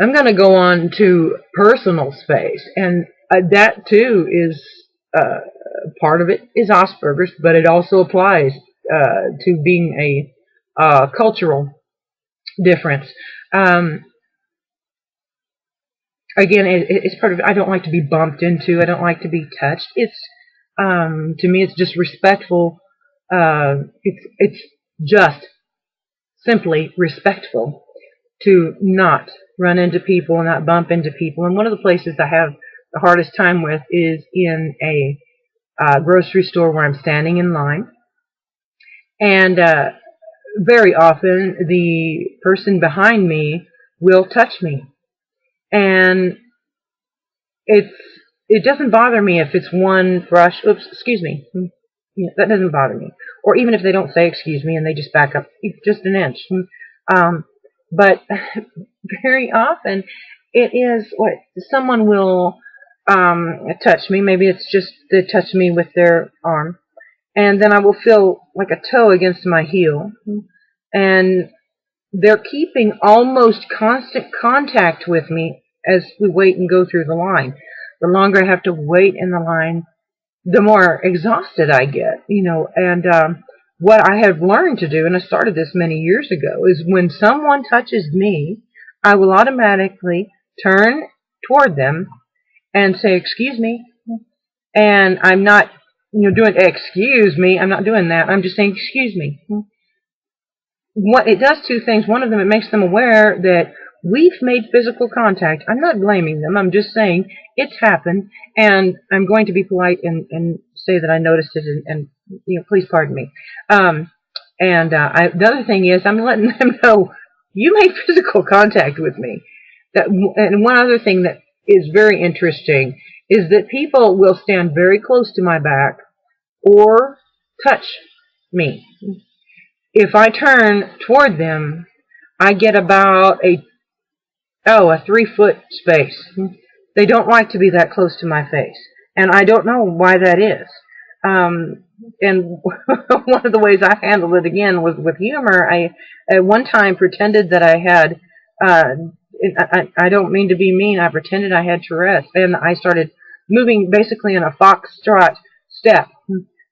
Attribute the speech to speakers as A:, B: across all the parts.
A: I'm going to go on to personal space, and that too is part of it is Asperger's, but it also applies to being a cultural difference. Um, Again, it's part of. I don't like to be bumped into. I don't like to be touched. It's to me, it's just respectful. It's just simply respectful to not run into people and not bump into people. And one of the places I have the hardest time with is in a grocery store where I'm standing in line. And very often the person behind me will touch me. And it's it doesn't bother me if it's one brush. Oops, excuse me. Yeah, that doesn't bother me. Or even if they don't say excuse me and they just back up just an inch. Um, but very often it is what someone will touch me. Maybe it's just they touch me with their arm, and then I will feel like a toe against my heel, and they're keeping almost constant contact with me as we wait and go through the line. The longer I have to wait in the line, the more exhausted I get, And what I have learned to do, and I started this many years ago, is when someone touches me, I will automatically turn toward them and say, excuse me. And I'm not, doing excuse me. I'm not doing that. I'm just saying, excuse me. What it does two things. One of them, it makes them aware that we've made physical contact. I'm not blaming them. I'm just saying it's happened, and I'm going to be polite and say that I noticed it, and please pardon me. The other thing is, I'm letting them know you made physical contact with me. And one other thing that is very interesting is that people will stand very close to my back or touch me. If I turn toward them, I get about a 3-foot space. They don't like to be that close to my face, and I don't know why that is. And one of the ways I handled it again was with humor. I at one time pretended that I had. I don't mean to be mean. I pretended I had Tourette's, and I started moving basically in a foxtrot step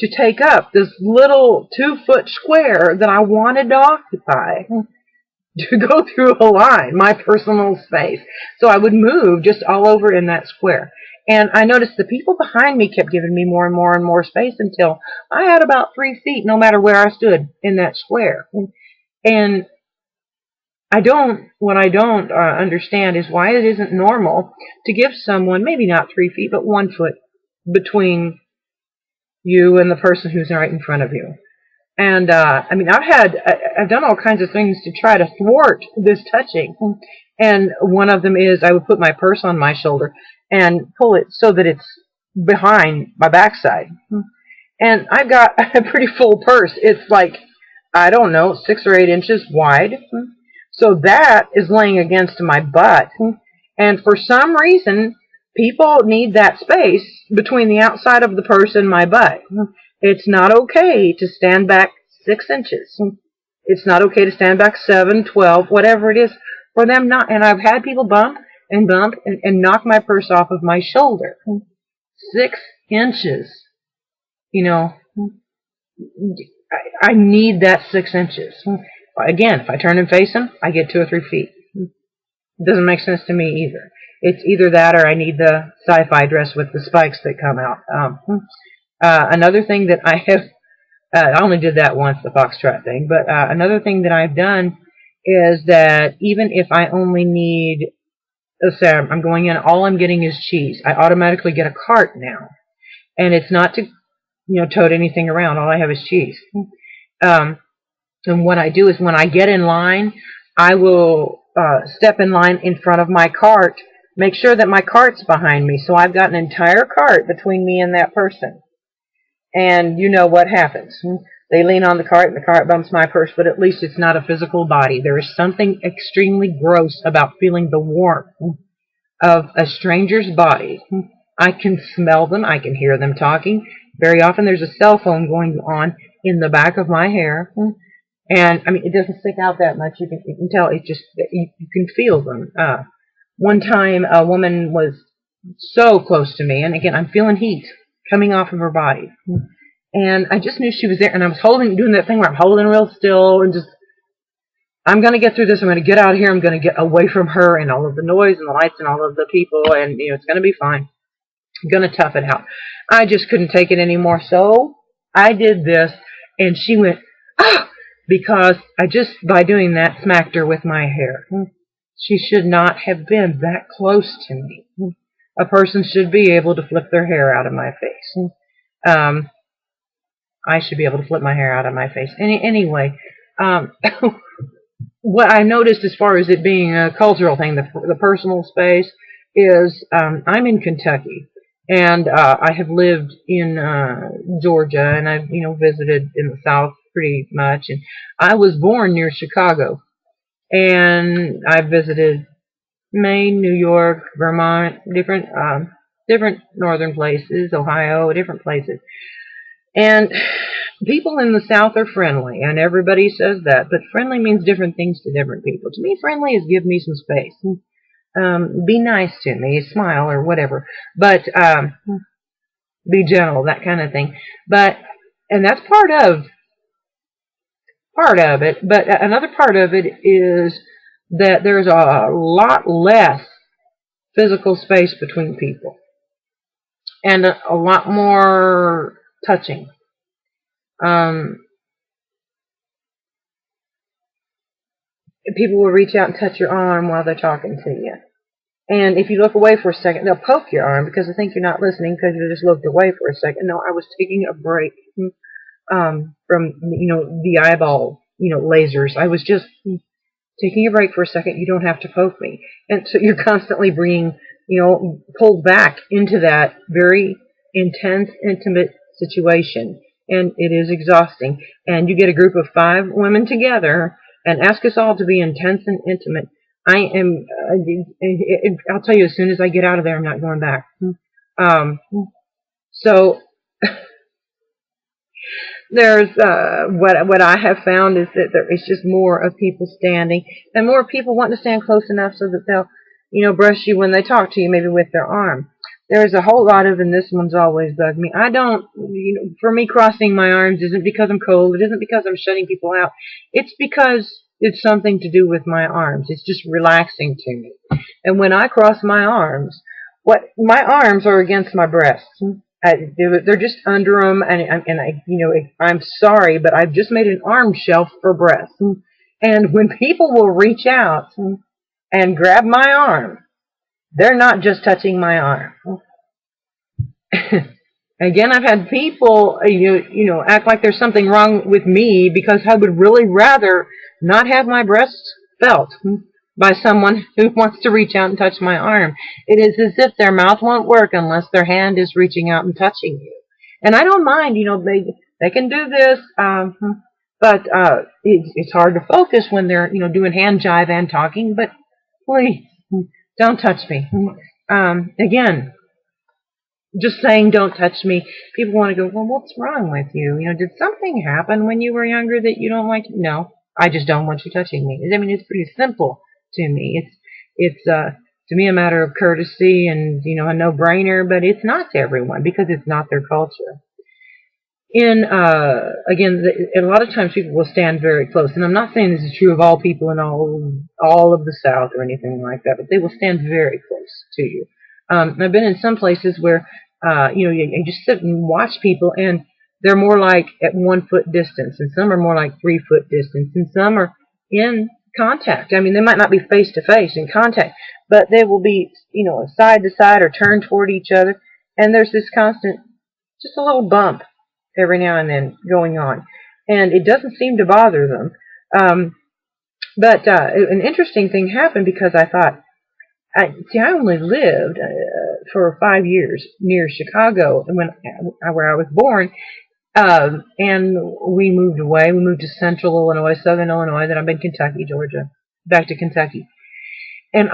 A: to take up this little 2-foot square that I wanted to occupy, to go through a line, my personal space. So I would move just all over in that square. And I noticed the people behind me kept giving me more and more and more space until I had about 3 feet, no matter where I stood in that square. And what I don't understand is why it isn't normal to give someone, maybe not 3 feet, but 1 foot between you and the person who's right in front of you. And I've done all kinds of things to try to thwart this touching. And one of them is I would put my purse on my shoulder and pull it so that it's behind my backside. And I've got a pretty full purse. It's like, I don't know, 6 or 8 inches wide. So that is laying against my butt. And for some reason, people need that space between the outside of the purse and my butt. It's not okay to stand back 6 inches. It's not okay to stand back 7, 12, whatever it is. For them not, and I've had people bump and knock my purse off of my shoulder. 6 inches. I need that 6 inches. Again, if I turn and face them, I get 2 or 3 feet. It doesn't make sense to me either. It's either that or I need the sci-fi dress with the spikes that come out. Another thing that I have, I only did that once, the foxtrot thing, but another thing that I've done is that even if I only need, let's say I'm going in, all I'm getting is cheese, I automatically get a cart now. And it's not to, tote anything around. All I have is cheese. And what I do is when I get in line, I will step in line in front of my cart, make sure that my cart's behind me. So I've got an entire cart between me and that person. And you know what happens. They lean on the cart and the cart bumps my purse, but at least it's not a physical body. There is something extremely gross about feeling the warmth of a stranger's body. I can smell them. I can hear them talking. Very often there's a cell phone going on in the back of my hair. And I mean, it doesn't stick out that much. You can tell. It's just you can feel them. One time, a woman was so close to me, and again, I'm feeling heat coming off of her body, and I just knew she was there. And I was doing that thing where I'm holding real still, and just, I'm going to get through this. I'm going to get out of here. I'm going to get away from her and all of the noise and the lights and all of the people, and it's going to be fine. I'm going to tough it out. I just couldn't take it anymore, so I did this, and she went, ah, because I just, by doing that, smacked her with my hair. She should not have been that close to me. A person should be able to flip their hair out of my face. I should be able to flip my hair out of my face. Anyway, what I noticed as far as it being a cultural thing, the personal space, is I'm in Kentucky, and I have lived in Georgia, and I've visited in the South pretty much, and I was born near Chicago, and I visited Maine, New York, Vermont, different northern places, Ohio, different places. And people in the South are friendly, and everybody says that, but friendly means different things to different people. To me, friendly is give me some space. Be nice to me, smile or whatever, but be gentle, that kind of thing. And that's part of it, but another part of it is that there's a lot less physical space between people, and a lot more touching. People will reach out and touch your arm while they're talking to you. And if you look away for a second, they'll poke your arm because they think you're not listening because you just looked away for a second. No, I was taking a break from the eyeball lasers. I was just taking a break for a second. You don't have to poke me, and so you're constantly being pulled back into that very intense, intimate situation, and it is exhausting. And you get a group of 5 women together and ask us all to be intense and intimate. I am. I'll tell you, as soon as I get out of there, I'm not going back. So there's what I have found is that there is just more of people standing, and more people want to stand close enough so that they'll brush you when they talk to you, maybe with their arm. There's a whole lot of, and this one's always bugged me. I don't, for me, crossing my arms isn't because I'm cold. It isn't because I'm shutting people out. It's because it's something to do with my arms. It's just relaxing to me. And when I cross my arms, my arms are against my breasts. They're just under them, I'm sorry, but I've just made an arm shelf for breasts. And when people will reach out and grab my arm, they're not just touching my arm. Again, I've had people, act like there's something wrong with me because I would really rather not have my breasts felt by someone who wants to reach out and touch my arm. It is as if their mouth won't work unless their hand is reaching out and touching you. And I don't mind, they can do this, but it's hard to focus when they're, doing hand jive and talking, but please, don't touch me. Again, just saying don't touch me, people want to go, well, what's wrong with you? Did something happen when you were younger that you don't like? No, I just don't want you touching me. I mean, it's pretty simple to me. It's to me a matter of courtesy and, a no-brainer, but it's not to everyone because it's not their culture. Again, a lot of times people will stand very close, and I'm not saying this is true of all people in all of the South or anything like that, but they will stand very close to you. I've been in some places where, you just sit and watch people, and they're more like at 1 foot distance, and some are more like 3 foot distance, and some are in contact. I mean, they might not be face to face in contact, but they will be, side to side or turned toward each other, and there's this constant, just a little bump every now and then going on, and it doesn't seem to bother them. But an interesting thing happened because I thought, I only lived for 5 years near Chicago where I was born, and we moved away. We moved to central Illinois, southern Illinois, then I've been Kentucky, Georgia, back to Kentucky. And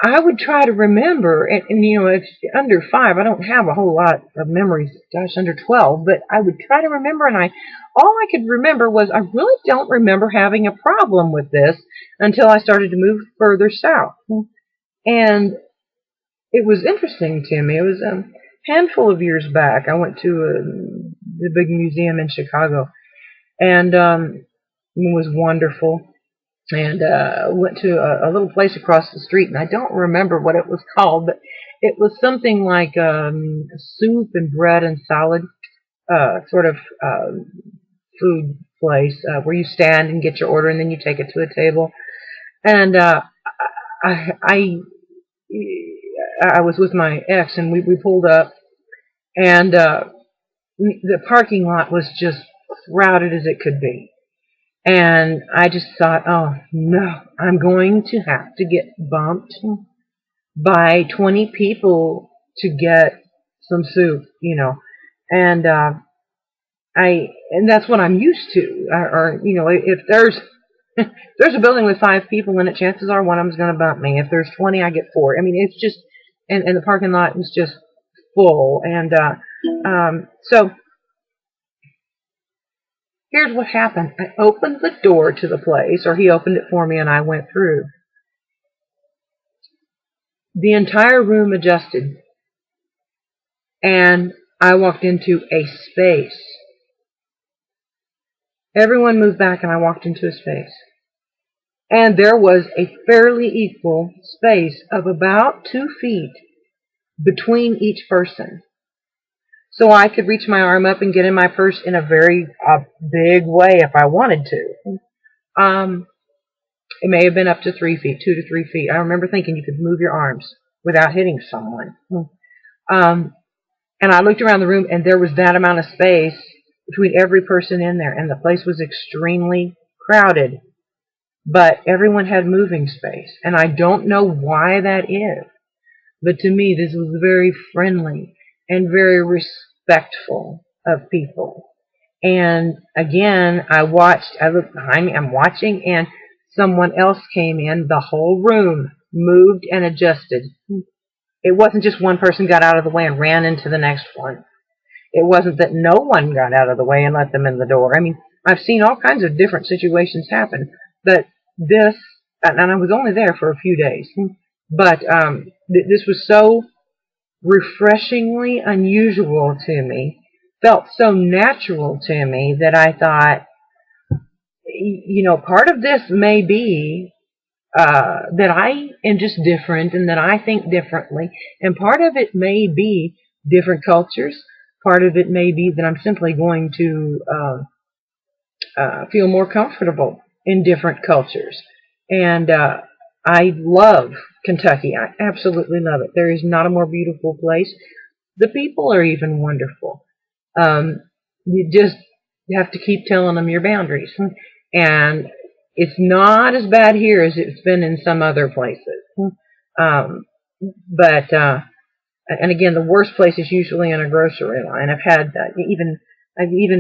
A: I would try to remember, and it's under 5. I don't have a whole lot of memories. Gosh, under 12, but I would try to remember, and all I could remember was I really don't remember having a problem with this until I started to move further south, and it was interesting to me. It was a handful of years back. I went to the big museum in Chicago, and it was wonderful. And went to a little place across the street, and I don't remember what it was called, but it was something like soup and bread and salad sort of food place where you stand and get your order, and then you take it to a table. And I, I I was with my ex, and we pulled up, and the parking lot was just crowded as it could be. And I just thought, oh no, I'm going to have to get bumped by 20 people to get some soup. And and that's what I'm used to. Or if there's if there's a building with 5 people in it, chances are one of them's going to bump me. If there's 20, I get 4. I mean, it's just, and the parking lot was just full. And so here's what happened. I opened the door to the place, or he opened it for me, and I went through. The entire room adjusted, and I walked into a space. Everyone moved back, and I walked into a space. And there was a fairly equal space of about 2 feet between each person. So I could reach my arm up and get in my purse in a very big way if I wanted to. It may have been up to 3 feet, 2 to 3 feet. I remember thinking you could move your arms without hitting someone. And I looked around the room, and there was that amount of space between every person in there, and the place was extremely crowded. But everyone had moving space, and I don't know why that is. But to me, this was very friendly and very respectful of people. And again, I looked behind me, I'm watching, and someone else came in. The whole room moved and adjusted. It wasn't just one person got out of the way and ran into the next one. It wasn't that no one got out of the way and let them in the door. I mean, I've seen all kinds of different situations happen, but this, and I was only there for a few days, but this was so refreshingly unusual to me, felt so natural to me, that I thought, part of this may be that I am just different and that I think differently. And part of it may be different cultures. Part of it may be that I'm simply going to feel more comfortable in different cultures. And I love Kentucky. I absolutely love it. There is not a more beautiful place. The people are even wonderful. You have to keep telling them your boundaries. And it's not as bad here as it's been in some other places. But and again, the worst place is usually in a grocery line. I've had even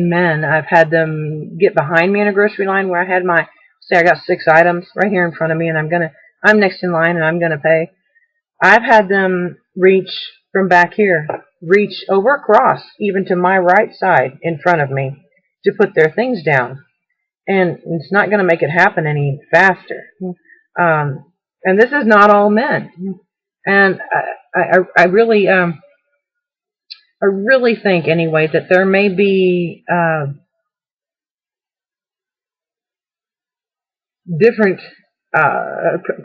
A: men, I've had them get behind me in a grocery line where I had say I got 6 items right here in front of me, and I'm next in line and I'm gonna pay. I've had them reach from back here, reach over across, even to my right side in front of me, to put their things down. And it's not going to make it happen any faster. And this is not all men. And I really think, anyway, that there may be different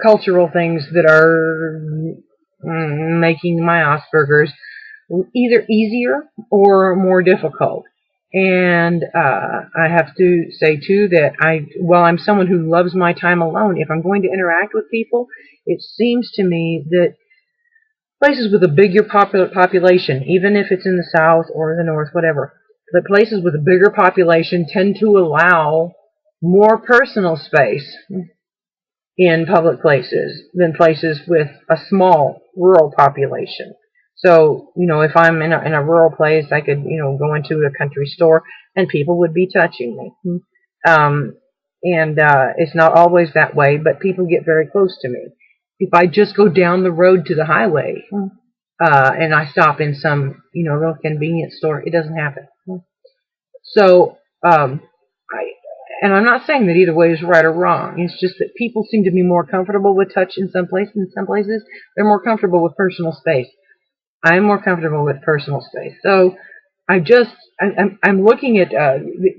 A: cultural things that are making my Asperger's either easier or more difficult. And I have to say, too, that I'm someone who loves my time alone. If I'm going to interact with people, it seems to me that places with a bigger population, even if it's in the South or the North, whatever, but places with a bigger population tend to allow more personal space in public places than places with a small rural population. So, if I'm in a rural place, I could, go into a country store and people would be touching me. And it's not always that way, but people get very close to me. if I just go down the road to the highway and I stop in some, real convenience store, it doesn't happen. So, and I'm not saying that either way is right or wrong. It's just that people seem to be more comfortable with touch in some places. In some places, they're more comfortable with personal space. I'm more comfortable with personal space. So I'm looking at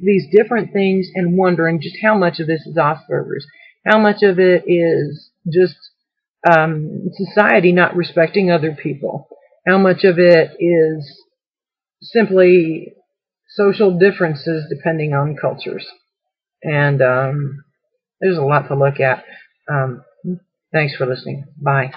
A: these different things and wondering just how much of this is Asperger's, how much of it is just society not respecting other people, how much of it is simply social differences depending on cultures. And there's a lot to look at. Thanks for listening. Bye.